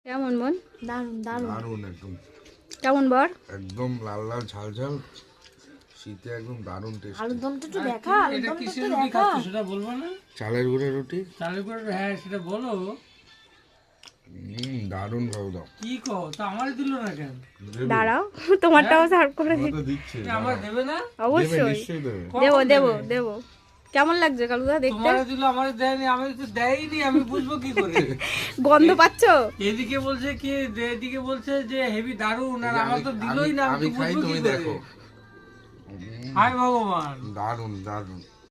কেমন মন? দারুন দারুন দারুন একদম কেমন বর? একদম লাল লাল ঝাল ঝাল শীতে একদম দারুন টেস্ট। আলুর দমটা একটু দেখা, আলুর এটা দমটা কিসের একটু রুটি দেখা। খাচ্ছ সেটা বলবো না? চালের গুঁড়ো রুটি। চালের করে হ্যাঁ সেটা বলো। দারুন খাওয়া দাও। কি কও তা আমার দিল না কেন? দাঁড়াও, তোমারটাও সার্ভ করে দিই। দিচ্ছে আমার দেবে না? অবশ্যই নিশ্চয়ই দেবে। দেবো কখন দেবো দেবে? দেবো। কেমন লাগছে কালুদা দেখতে? তোমার দিল আমার দেয়নি, আমি তো দেয়নি, আমি বুঝবো কি করে? গন্ধ পাচ্ছো? এদিকে বলছে কি, এদিকে বলছে যে হেভি দারুন, আর আমার তো দিলই না, আমি আমি তো খাই বুঝবো তুমি কি করে? দেখো। হায় ভগবান। দারুন দারুন।